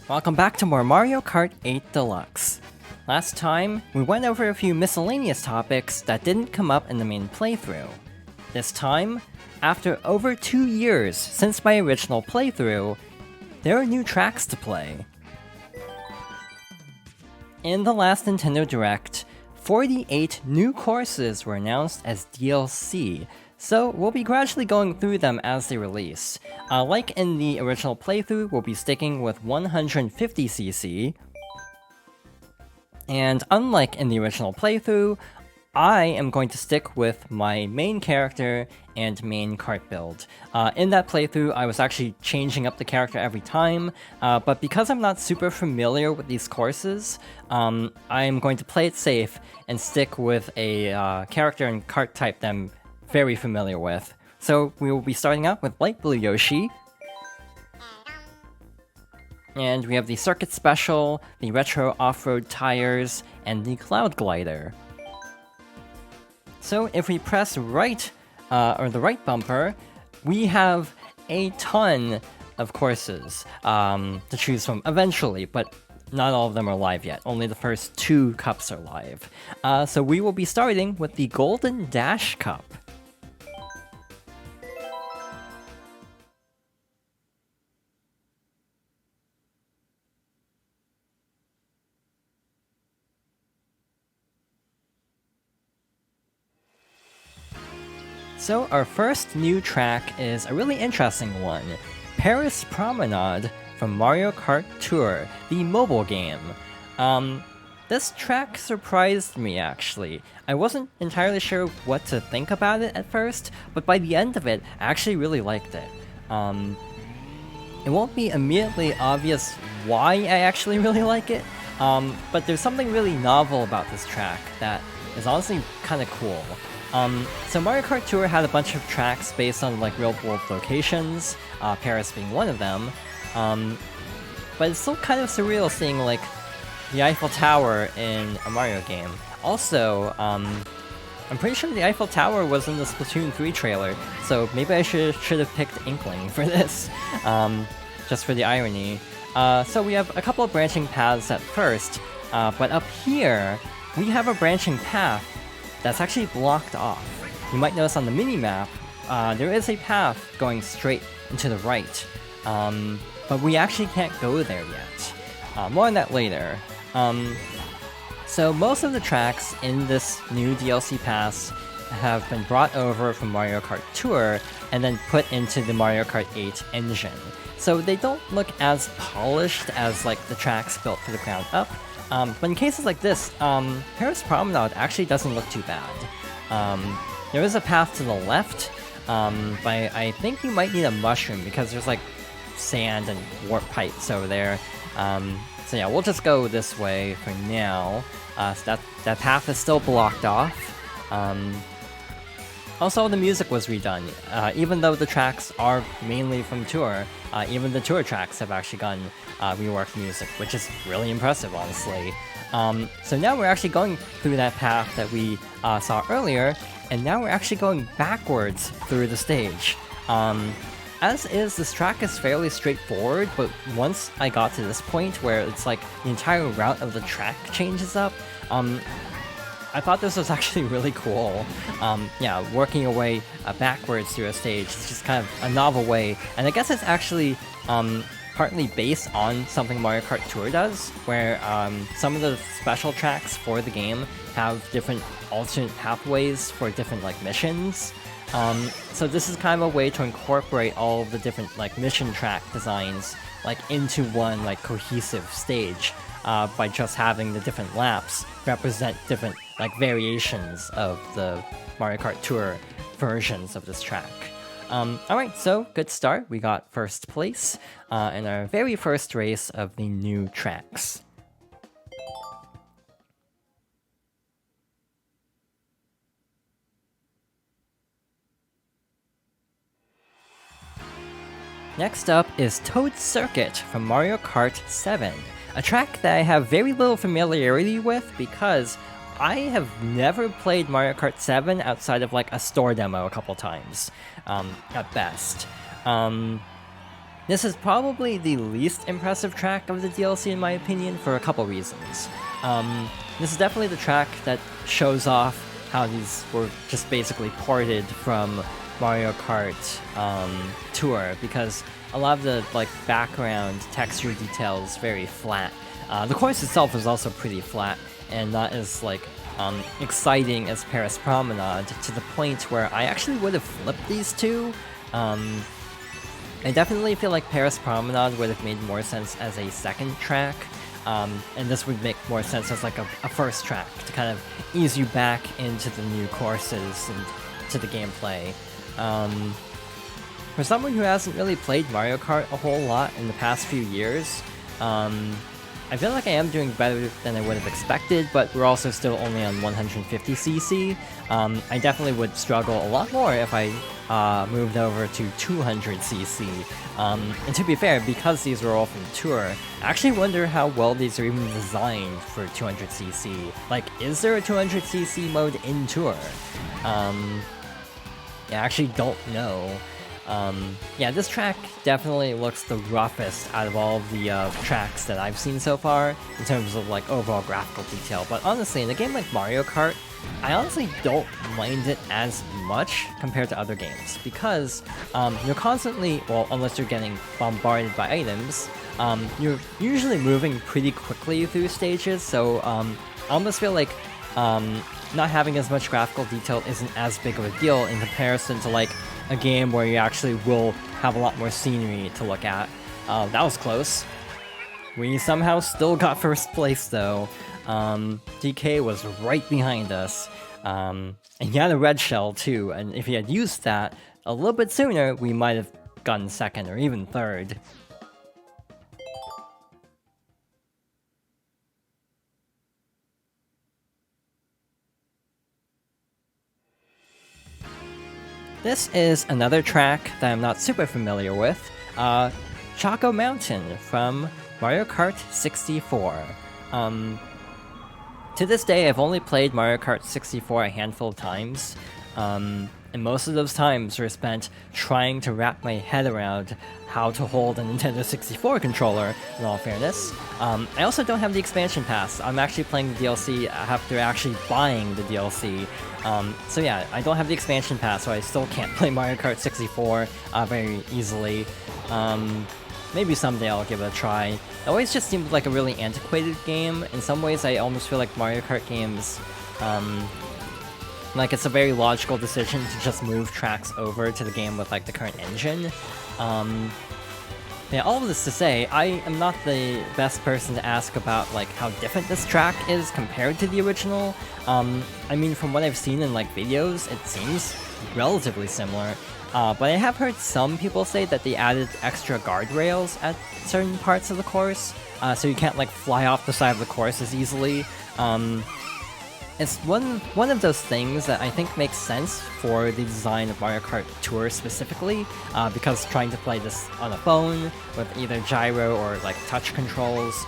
Welcome back to more Mario Kart 8 Deluxe. Last time, we went over a few miscellaneous topics that didn't come up in the main playthrough. This time, after over 2 years since my original playthrough, there are new tracks to play. In the last Nintendo Direct, 48 new courses were announced as DLC, so we'll be gradually going through them as they release. Like in the original playthrough, we'll be sticking with 150cc, and unlike in the original playthrough, I am going to stick with my main character and main kart build. In that playthrough, I was actually changing up the character every time, but because I'm not super familiar with these courses, I'm going to play it safe and stick with a character and kart type that I'm very familiar with. So we will be starting out with Light Blue Yoshi. And we have the Circuit Special, the Retro Off-Road Tires, and the Cloud Glider. So if we press right, or the right bumper, we have a ton of courses to choose from eventually, but not all of them are live yet. Only the first 2 cups are live. So we will be starting with the Golden Dash Cup. So our first new track is a really interesting one, Paris Promenade from Mario Kart Tour, the mobile game. This track surprised me actually. I wasn't entirely sure what to think about it at first, but by the end of it, I actually really liked it. It won't be immediately obvious why I actually really like it, but there's something really novel about this track that is honestly kinda cool. So Mario Kart Tour had a bunch of tracks based on like real-world locations, Paris being one of them, but it's still kind of surreal seeing like the Eiffel Tower in a Mario game. Also, I'm pretty sure the Eiffel Tower was in the Splatoon 3 trailer, so maybe I should have picked Inkling for this, just for the irony. So we have a couple of branching paths at first, but up here, we have a branching path that's actually blocked off. You might notice on the mini-map, there is a path going straight and to the right, but we actually can't go there yet. More on that later. So most of the tracks in this new DLC pass have been brought over from Mario Kart Tour and then put into the Mario Kart 8 engine. So they don't look as polished as like the tracks built from the ground up, but in cases like this, Paris Promenade actually doesn't look too bad. There is a path to the left, but I think you might need a mushroom because there's like sand and warp pipes over there. So yeah, we'll just go this way for now. So that path is still blocked off. Also, the music was redone. Even though the tracks are mainly from Tour, even the Tour tracks have actually gotten reworked music, which is really impressive, honestly. So now we're actually going through that path that we saw earlier, and now we're actually going backwards through the stage. As is, this track is fairly straightforward, but once I got to this point where it's like the entire route of the track changes up, I thought this was actually really cool. Yeah, working your way backwards through a stage is just kind of a novel way, and I guess it's actually partly based on something Mario Kart Tour does, where some of the special tracks for the game have different alternate pathways for different like missions. So this is kind of a way to incorporate all of the different like mission track designs like into one like cohesive stage by just having the different laps represent different like variations of the Mario Kart Tour versions of this track. Alright, so good start. We got first place in our very first race of the new tracks. Next up is Toad Circuit from Mario Kart 7, a track that I have very little familiarity with because I have never played Mario Kart 7 outside of like a store demo a couple times, at best. This is probably the least impressive track of the DLC in my opinion for a couple reasons. This is definitely the track that shows off how these were just basically ported from Mario Kart Tour, because a lot of the background texture detail is very flat. The course itself is also pretty flat and not as exciting as Paris Promenade, to the point where I actually would have flipped these two. I definitely feel like Paris Promenade would have made more sense as a second track, and this would make more sense as like a first track to kind of ease you back into the new courses and to the gameplay. For someone who hasn't really played Mario Kart a whole lot in the past few years, I feel like I am doing better than I would have expected, but we're also still only on 150cc. I definitely would struggle a lot more if I moved over to 200cc. And to be fair, because these were all from Tour, I actually wonder how well these are even designed for 200cc. Like, is there a 200cc mode in Tour? I actually don't know. Yeah, this track definitely looks the roughest out of all of the tracks that I've seen so far in terms of overall graphical detail. But honestly, in a game like Mario Kart, I honestly don't mind it as much compared to other games, because you're constantly, well, unless you're getting bombarded by items, you're usually moving pretty quickly through stages, so I almost feel like not having as much graphical detail isn't as big of a deal in comparison to a game where you actually will have a lot more scenery to look at. That was close. We somehow still got first place though. DK was right behind us. And he had a red shell too, and if he had used that a little bit sooner, we might have gotten second or even third. This is another track that I'm not super familiar with, Choco Mountain from Mario Kart 64. To this day, I've only played Mario Kart 64 a handful of times, and most of those times were spent trying to wrap my head around how to hold a Nintendo 64 controller, in all fairness. I also don't have the expansion pass. I'm actually playing the DLC after actually buying the DLC. So yeah, I don't have the expansion pass, so I still can't play Mario Kart 64 very easily. Maybe someday I'll give it a try. It always just seemed like a really antiquated game. In some ways, I almost feel like Mario Kart games, it's a very logical decision to just move tracks over to the game with the current engine. Yeah, all of this to say, I am not the best person to ask about how different this track is compared to the original. I mean, from what I've seen in videos, it seems relatively similar. But I have heard some people say that they added extra guardrails at certain parts of the course, so you can't fly off the side of the course as easily. It's one of those things that I think makes sense for the design of Mario Kart Tour specifically, because trying to play this on a phone with either gyro or touch controls,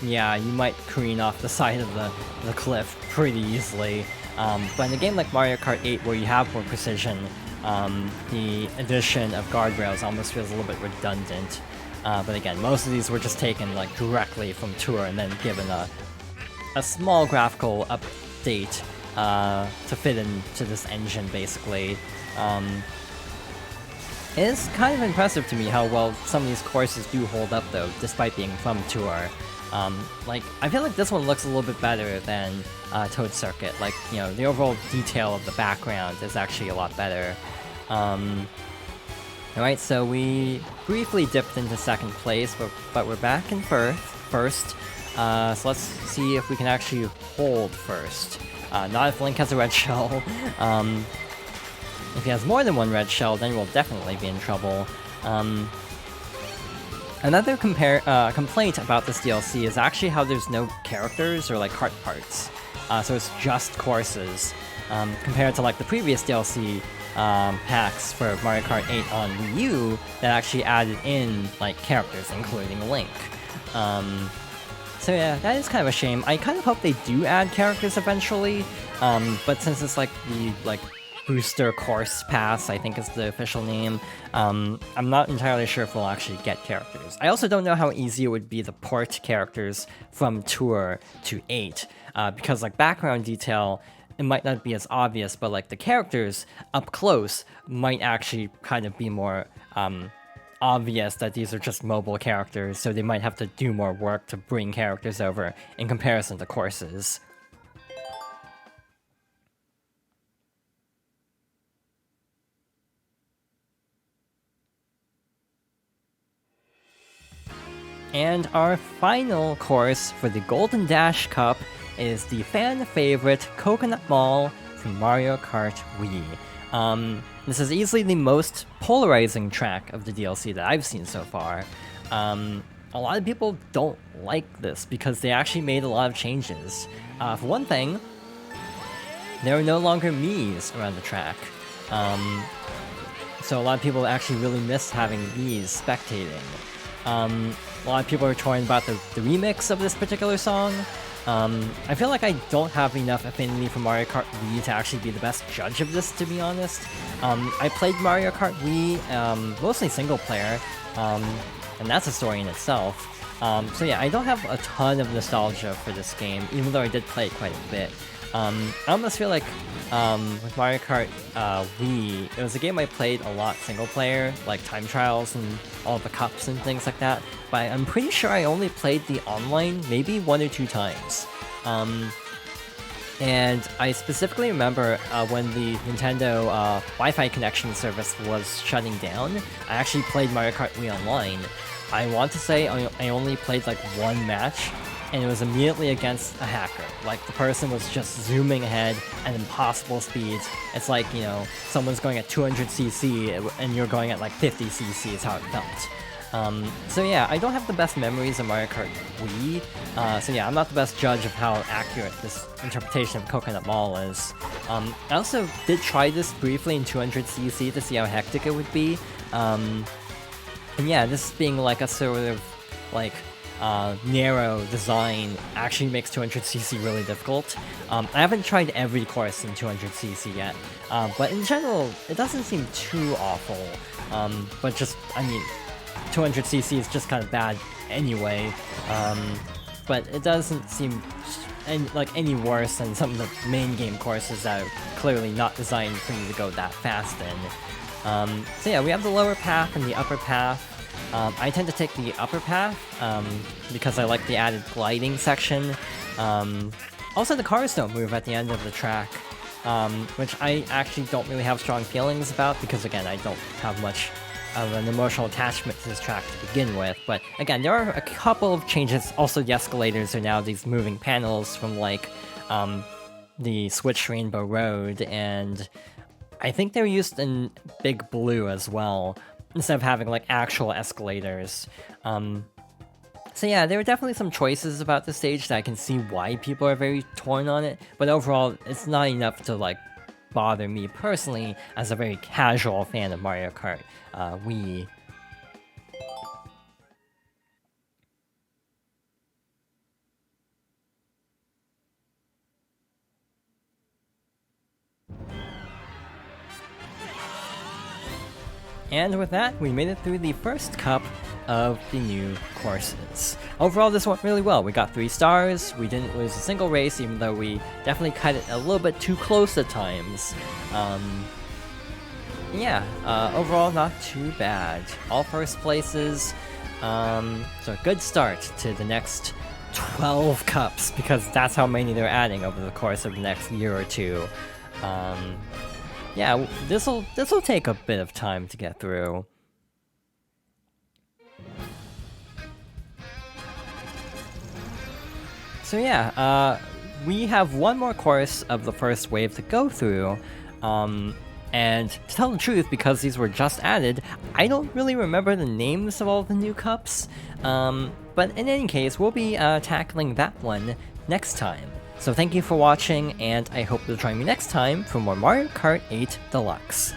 yeah, you might careen off the side of the cliff pretty easily. But in a game like Mario Kart 8 where you have more precision, the addition of guardrails almost feels a little bit redundant. But again, most of these were just taken directly from Tour and then given a small graphical update to fit into this engine, basically. It is kind of impressive to me how well some of these courses do hold up, though, despite being from Tour. I feel like this one looks a little bit better than Toad Circuit. The overall detail of the background is actually a lot better. Alright, so we briefly dipped into second place, but we're back in first. So let's see if we can actually hold first. Not if Link has a red shell. If he has more than one red shell, then we'll definitely be in trouble. Another complaint about this DLC is actually how there's no characters or kart parts. So it's just courses. Compared to the previous DLC packs for Mario Kart 8 on Wii U that actually added in characters, including Link. So yeah, that is kind of a shame. I kind of hope they do add characters eventually, but since it's the Booster Course Pass, I think is the official name. I'm not entirely sure if we'll actually get characters. I also don't know how easy it would be to port characters from Tour to 8, because like background detail, it might not be as obvious, but like the characters up close might actually kind of be more obvious that these are just mobile characters, so they might have to do more work to bring characters over in comparison to courses. And our final course for the Golden Dash Cup is the fan favorite Coconut Mall from Mario Kart Wii. This is easily the most polarizing track of the DLC that I've seen so far. A lot of people don't like this because they actually made a lot of changes. For one thing, there are no longer Miis around the track. So a lot of people actually really miss having Miis spectating. A lot of people are torn about the remix of this particular song. I feel like I don't have enough affinity for Mario Kart Wii to actually be the best judge of this, to be honest. I played Mario Kart Wii, mostly single player, and that's a story in itself. So yeah, I don't have a ton of nostalgia for this game, even though I did play it quite a bit. I almost feel like with Mario Kart Wii, it was a game I played a lot single player, like time trials and all the cups and things like that, but I'm pretty sure I only played the online maybe 1 or 2 times. And I specifically remember when the Nintendo Wi-Fi connection service was shutting down, I actually played Mario Kart Wii Online. I want to say I only played like 1 match, and it was immediately against a hacker. Like, the person was just zooming ahead at impossible speeds. It's like, you know, someone's going at 200cc and you're going at like 50cc is how it felt. So yeah, I don't have the best memories of Mario Kart Wii, so yeah, I'm not the best judge of how accurate this interpretation of Coconut Mall is. I also did try this briefly in 200cc to see how hectic it would be, and yeah, this being like a sort of, like, narrow design actually makes 200cc really difficult. I haven't tried every course in 200cc yet, but in general, it doesn't seem too awful, but just, I mean, 200cc is just kind of bad anyway, but it doesn't seem any worse than some of the main game courses that are clearly not designed for you to go that fast in. So yeah, we have the lower path and the upper path. I tend to take the upper path, because I like the added gliding section. Also, the cars don't move at the end of the track, which I actually don't really have strong feelings about, because again, I don't have much of an emotional attachment to this track to begin with. But again, there are a couple of changes. Also, the escalators are now these moving panels from like the Switch Rainbow Road, and I think they're used in Big Blue as well, instead of having like actual escalators. So yeah, there are definitely some choices about the stage that I can see why people are very torn on it, but overall, it's not enough to like bother me personally as a very casual fan of Mario Kart Wii. And with that, we made it through the first cup of the new courses. Overall, this went really well. We got 3 stars, we didn't lose a single race, even though we definitely cut it a little bit too close at times. Yeah, overall, not too bad. All first places, so a good start to the next 12 cups, because that's how many they're adding over the course of the next year or two. Yeah, this'll take a bit of time to get through. So yeah, we have one more course of the first wave to go through, and to tell the truth, because these were just added, I don't really remember the names of all the new cups, but in any case, we'll be tackling that one next time. So thank you for watching, and I hope you'll join me next time for more Mario Kart 8 Deluxe.